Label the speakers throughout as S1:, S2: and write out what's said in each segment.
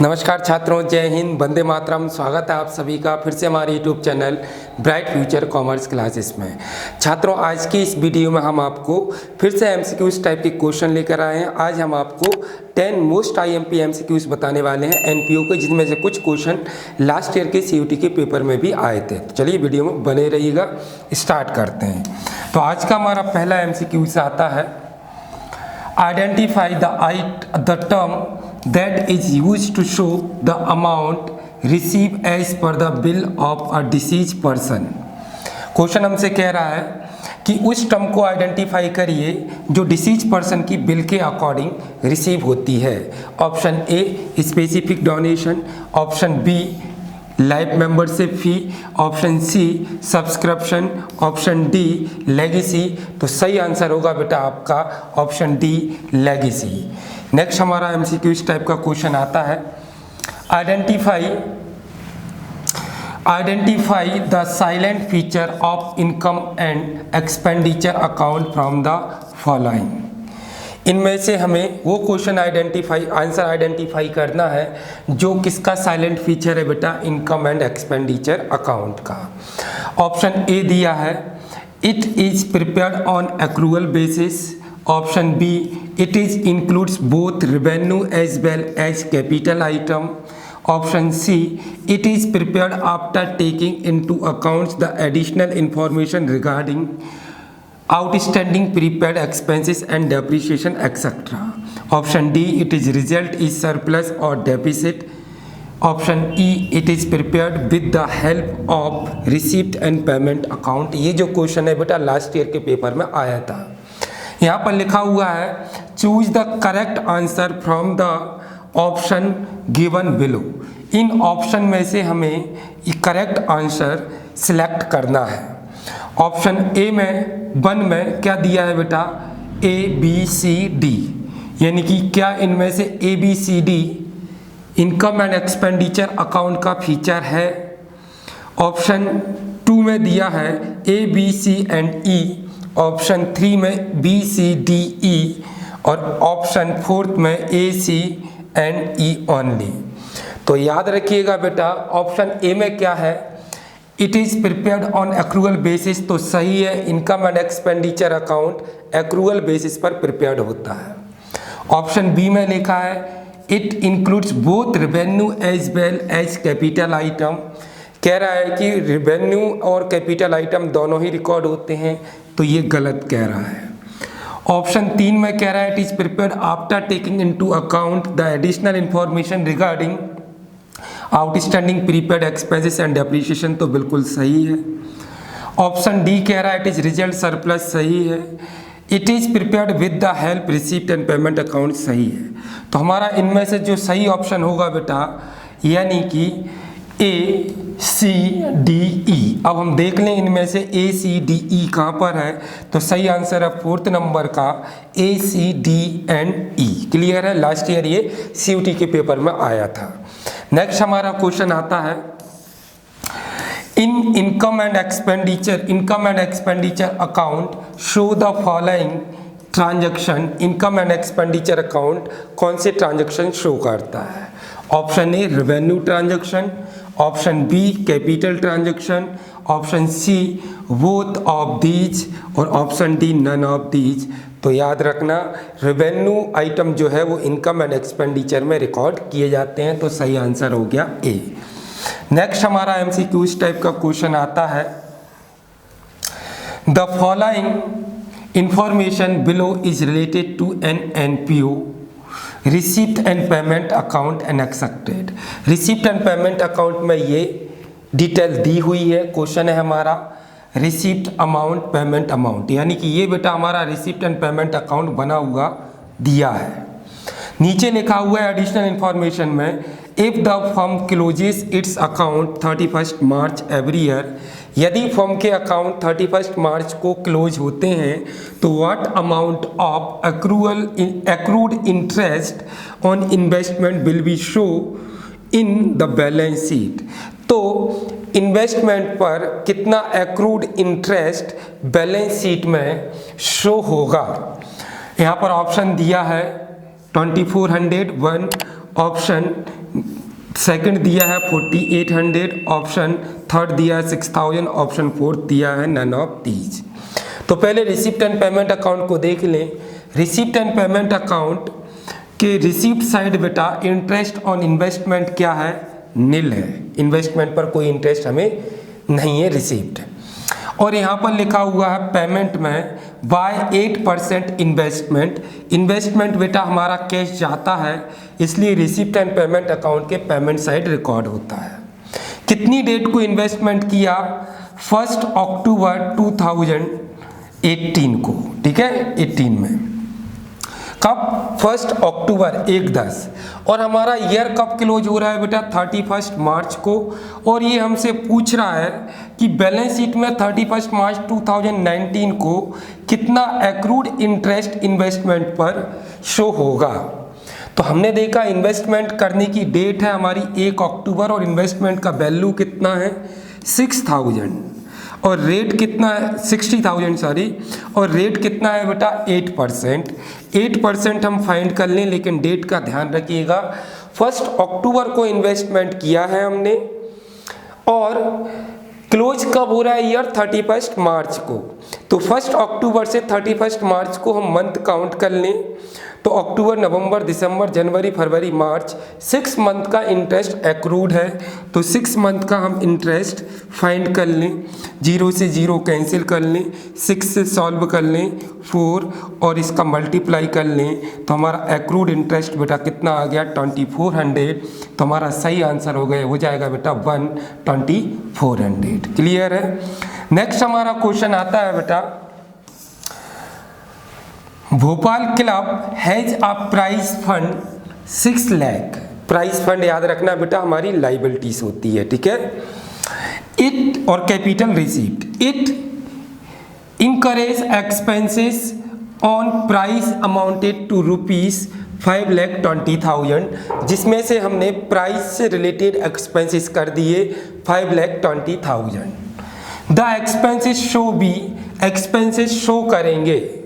S1: नमस्कार छात्रों, जय हिंद, वंदे मातरम। स्वागत है आप सभी का फिर से हमारे YouTube channel bright future commerce classes में। छात्रों, आज की इस वीडियो में हम आपको फिर से एमसीक्यूज टाइप के क्वेश्चन लेकर आए हैं। आज हम आपको 10 मोस्ट आईएमपी एमसीक्यूज बताने वाले हैं एनपीओ के, जिनमें से कुछ क्वेश्चन लास्ट ईयर के सीयूटी के पेपर में भी आए थे। तो चलिए वीडियो में बने रहिएगा, स्टार्ट करते हैं। तो आज का हमारा पहला एमसीक्यूज आता है, identify the term that is used to show the amount received as per the bill of a deceased person। Question हमसे कह रहा है कि उस टर्म को आइडेंटिफाई करिए जो डिसीज पर्सन की बिल के अकॉर्डिंग रिसीव होती है। Option A specific donation, option B life membership fee, option C subscription, option D legacy. तो सही आंसर होगा बेटा आपका ऑप्शन डी लेगेसी। नेक्स्ट हमारा एमसीक्यू इस टाइप का क्वेश्चन आता है, identify the salient feature of income and expenditure account from the following. इनमें से हमें वो क्वेश्चन आंसर आइडेंटिफाई करना है जो किसका साइलेंट फीचर है बेटा, इनकम एंड एक्सपेंडिचर अकाउंट का। ऑप्शन ए दिया है, it is prepared on accrual basis. Option B, it is includes both revenue as well as capital item. Option C, it is prepared after taking into account the additional information regarding outstanding prepaid expenses and depreciation etc. Option D, it is result is surplus or deficit. Option E, it is prepared with the help of receipt and payment account। ये जो question है बेटा last year के paper में आया था। यहाँ पर लिखा हुआ है, choose the correct answer from the option given below. In option में से हमें करेक्ट आंसर सिलेक्ट करना है। ऑप्शन ए में 1 में क्या दिया है बेटा, ए बी सी डी, यानी कि क्या इनमें से A B C D income and expenditure account का फीचर है। ऑप्शन 2 में दिया है A B C and E, option 3 में बी सी डी ई, और ऑप्शन 4 में ए सी एंड ई ओनली। तो याद रखिएगा बेटा, ऑप्शन ए में क्या है, it is prepared on accrual basis. तो सही है, income and expenditure account accrual basis पर प्रिपेयर्ड होता है। ऑप्शन बी में लिखा है, it includes both revenue as well as capital item. कह रहा है कि रेवेन्यू और कैपिटल आइटम दोनों ही रिकॉर्ड होते हैं, तो ये गलत कह रहा है। ऑप्शन 3 में कह रहा है, it is prepared after taking into account the additional information regarding outstanding prepaid expenses and depreciation. तो बिल्कुल सही है। ऑप्शन डी कह रहा है, इट इज रिजल्ट सरप्लस, सही है। It is prepared with the help receipt and payment account, सही है। तो हमारा इनमें से जो सही ऑप्शन होगा बेटा, यानी कि ए सी डी ई। अब हम देख लें इनमें से ए सी डी ई कहाँ पर है, तो सही आंसर है 4th नंबर का A C D and E. Clear है, लास्ट ईयर ये सीयूटी के पेपर में आया था। नेक्स्ट हमारा क्वेश्चन आता है, in income and expenditure account show the following transaction. Income and expenditure account कौन से ट्रांजैक्शन शो करता है। Option A revenue transaction, option B capital transaction, option C both of these, और option D none of these. तो याद रखना, revenue item जो है वो इनकम एंड एक्सपेंडिचर में रिकॉर्ड किए जाते हैं। तो सही आंसर हो गया ए। नेक्स्ट हमारा एमसीक्यू इस टाइप का क्वेश्चन आता है, the following information below is related to an NPO, receipt and payment account and accepted. Receipt and payment account में ये डिटेल दी हुई है। क्वेश्चन है हमारा रिसिप्ट अमाउंट पेमेंट अमाउंट, यानी कि ये बेटा हमारा रिसिप्ट एंड पेमेंट अकाउंट बना हुआ दिया है। नीचे लिखा हुआ है एडिशनल इंफॉर्मेशन में, if the firm closes its account 31 March every year. यदि फर्म के अकाउंट 31 मार्च को क्लोज होते हैं तो what amount of accrued interest on investment will be show in the balance sheet. तो इन्वेस्टमेंट पर कितना एक्रूड इंटरेस्ट बैलेंस शीट में शो होगा। यहाँ पर ऑप्शन दिया है 2401, ऑप्शन सेकंड दिया है 4800, ऑप्शन थर्ड दिया है 6000, ऑप्शन फोर्थ दिया है नन ऑफ दीज। तो पहले रिसिप्ट एंड पेमेंट अकाउंट को देख लें। रिसिप्ट एंड पेमेंट अकाउंट के रिसिप्ट साइड बेटा इंटरेस्ट ऑन इन्वेस्टमेंट क्या है, नील है, इन्वेस्टमेंट पर कोई इंटरेस्ट हमें नहीं है रिसिप्ट। और यहाँ पर लिखा हुआ है पेमेंट में बाय 8% इन्वेस्टमेंट, इन्वेस्टमेंट बेटा हमारा कैश जाता है, इसलिए रिसिप्ट एंड पेमेंट अकाउंट के पेमेंट साइड रिकॉर्ड होता है। कितनी डेट को इन्वेस्टमेंट किया, 1 अक्टूबर 2018 को, ठीक है, 18 में। कब, 1 अक्टूबर 1/10। और हमारा ईयर कब क्लोज हो रहा है बेटा, 31 मार्च को। और ये हमसे पूछ रहा है कि बैलेंस शीट में 31 मार्च 2019 को कितना एक्रूड इंटरेस्ट इन्वेस्टमेंट पर शो होगा। तो हमने देखा इन्वेस्टमेंट करने की डेट है हमारी 1 अक्टूबर और इन्वेस्टमेंट का वैल्यू कितना है 6000 और रेट कितना है 60,000 सॉरी, और रेट कितना है बेटा 8%। 8% हम फाइंड कर लें, लेकिन डेट का ध्यान रखिएगा। 1 अक्टूबर को इन्वेस्टमेंट किया है हमने और क्लोज कब हो रहा है ईयर 31 मार्च को। तो 1 अक्टूबर से 31 मार्च को हम मंथ काउंट कर लें, तो अक्टूबर, नवंबर, दिसंबर, जनवरी, फरवरी, मार्च, 6 मंथ का इंटरेस्ट एक्रूड है। तो 6 मंथ का हम इंटरेस्ट फाइंड कर लें, 0 से 0 कैंसिल कर लें, 6 से सॉल्व कर लें 4 और इसका मल्टीप्लाई कर लें, तो हमारा एक्रूड इंटरेस्ट बेटा कितना आ गया 2400। तो हमारा सही आंसर हो जाएगा बेटा 12400। क्लियर है। नेक्स्ट हमारा क्वेश्चन आता है बेटा, Bhopal club has a prize fund 6 lakh. Prize fund याद रखना बेटा हमारी लाइबिलिटीज होती है, ठीक है। इट और capital receipt, it incurs expenses on prize amounted to ₹5,20,000, जिसमें से हमने प्राइस से रिलेटेड एक्सपेंसेस कर दिए 5,20,000। The expenses show be, expenses show करेंगे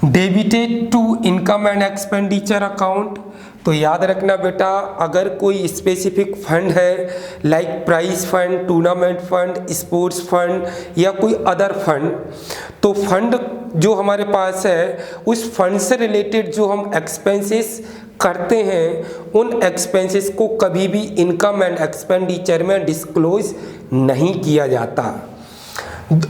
S1: debited to income and expenditure account. तो याद रखना बेटा अगर कोई स्पेसिफिक फंड है like prize fund, tournament fund, sports fund या कोई अदर फंड, तो फंड जो हमारे पास है उस फंड से रिलेटेड जो हम एक्सपेंसेस करते हैं उन एक्सपेंसेस को कभी भी इनकम एंड एक्सपेंडिचर में डिस्क्लोज नहीं किया जाता।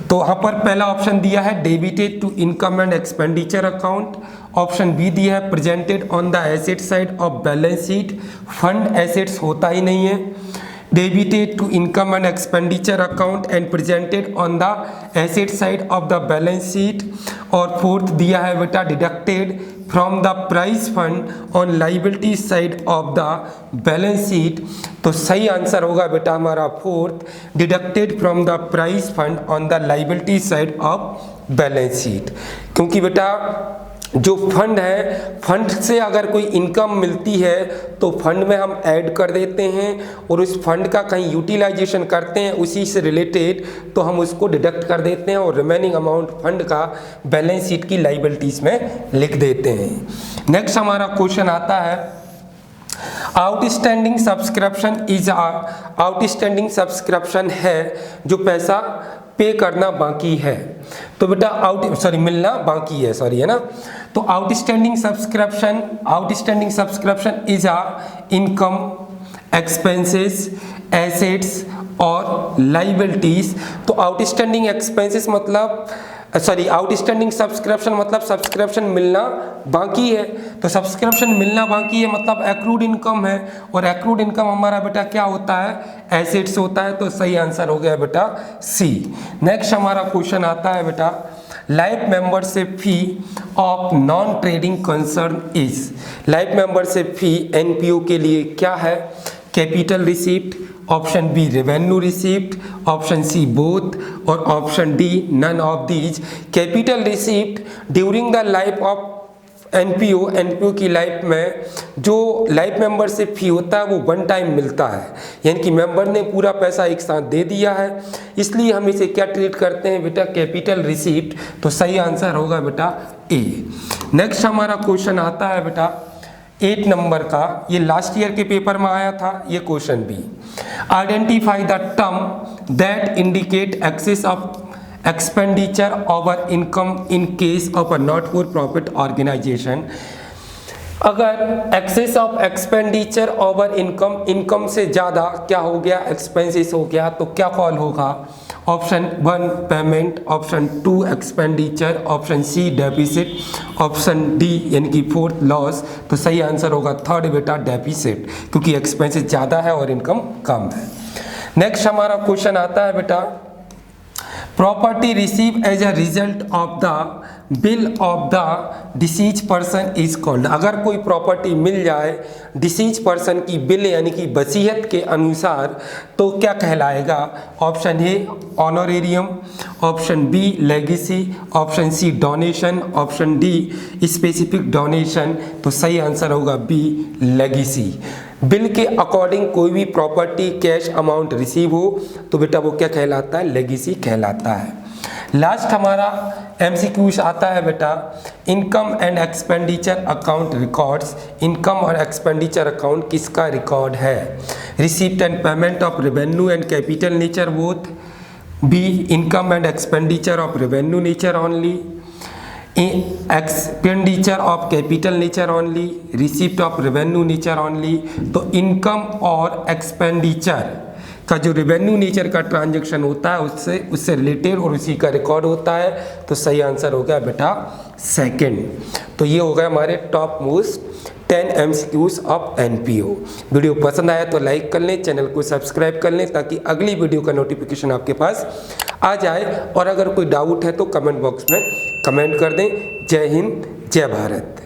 S1: तो यहाँ पर पहला ऑप्शन दिया है debited to income and expenditure account, option B दिया है presented on the asset side of balance sheet, fund assets होता ही नहीं है। Debited to income and expenditure account and presented on the asset side of the balance sheet, और fourth दिया है बेटा deducted from the prize fund on liability side of the balance sheet. तो सही आंसर होगा बेटा हमारा fourth, deducted from the prize fund on the liability side of balance sheet. क्योंकि बेटा जो फंड है, फंड से अगर कोई इनकम मिलती है तो फंड में हम ऐड कर देते हैं और उस फंड का कहीं यूटिलाइजेशन करते हैं उसी से रिलेटेड, तो हम उसको डिडक्ट कर देते हैं और रिमेनिंग अमाउंट फंड का बैलेंस शीट की लाइबिलिटीज में लिख देते हैं। नेक्स्ट हमारा क्वेश्चन आता है outstanding subscription is outstanding subscription है जो पैसा पे करना बाकी है। तो बेटा मिलना बाकी है, है ना। तो outstanding subscription is income, expenses, assets और लाइबिलिटीज। तो आउटस्टैंडिंग एक्सपेंसेस मतलब आउटस्टैंडिंग सब्सक्रिप्शन मतलब सब्सक्रिप्शन मिलना बाकी है। तो सब्सक्रिप्शन मिलना बाकी है मतलब एक्रूड इनकम है, और एक्रूड इनकम हमारा बेटा क्या होता है, एसेट्स होता है। तो सही आंसर हो गया बेटा सी। नेक्स्ट हमारा क्वेश्चन आता है बेटा life membership fee of non trading concern is. Life membership fee NPO के लिए क्या है, capital receipt, option B revenue receipt, option C both और option D none of these. Capital receipt during the life of NPO की life में जो life membership फी होता है वो 1 टाइम मिलता है, यानी कि मेंबर ने पूरा पैसा एक साथ दे दिया है, इसलिए हम इसे क्या ट्रीट करते हैं बेटा, कैपिटल रिसीप्ट। तो सही आंसर होगा बेटा ए। नेक्स्ट हमारा क्वेश्चन आता है बेटा 8 नंबर का, ये लास्ट ईयर के पेपर में आया था ये क्वेश्चन भी। Identify the term that indicate excess of expenditure over income in case of a not for profit organisation. अगर excess of expenditure over income, income से ज़्यादा क्या हो गया, एक्सपेंसेस हो गया, तो क्या कॉल होगा? Option 1 payment, option 2 expenditure, option C deficit, option D यानी कि 4th लॉस। तो सही आंसर होगा 3rd बेटा डेफिसिट, क्योंकि एक्सपेंसेस ज़्यादा है और इनकम कम है। नेक्स्ट हमारा क्वेश्चन आता है बेटा, property receive as a result of the will of the deceased person is called. अगर कोई प्रॉपर्टी मिल जाए डिसीज पर्सन की बिल यानी कि वसीयत के अनुसार तो क्या कहलाएगा? Option A honorarium, option B legacy, option C donation, option D specific donation. तो सही आंसर होगा बी लेगेसी। बिल के अकॉर्डिंग कोई भी प्रॉपर्टी कैश अमाउंट रिसीव हो तो बेटा वो क्या कहलाता है? लेगेसी कहलाता है। लास्ट हमारा एमसीक्यूज आता है बेटा, income and expenditure account records. Income और एक्सपेंडिचर अकाउंट किसका रिकॉर्ड है? Receipt and payment of revenue and capital nature both, be income and expenditure of revenue nature only, expenditure of capital nature only, receipt of revenue nature only. तो income और expenditure का जो revenue nature का transaction होता है उससे related और उसी का रिकॉर्ड होता है। तो सही आंसर हो गया बेटा सेकंड। तो ये हो गया हमारे top most 10 MCQs of NPO। Video पसंद आया तो लाइक कर लें, चैनल को सब्सक्राइब कर लें ताकि अगली वीडियो का नोटिफिकेशन आपके पास आ जाए। और अगर कोई डाउट है तो कमेंट बॉक्स में कमेंट कर दें। जय हिंद, जय भारत।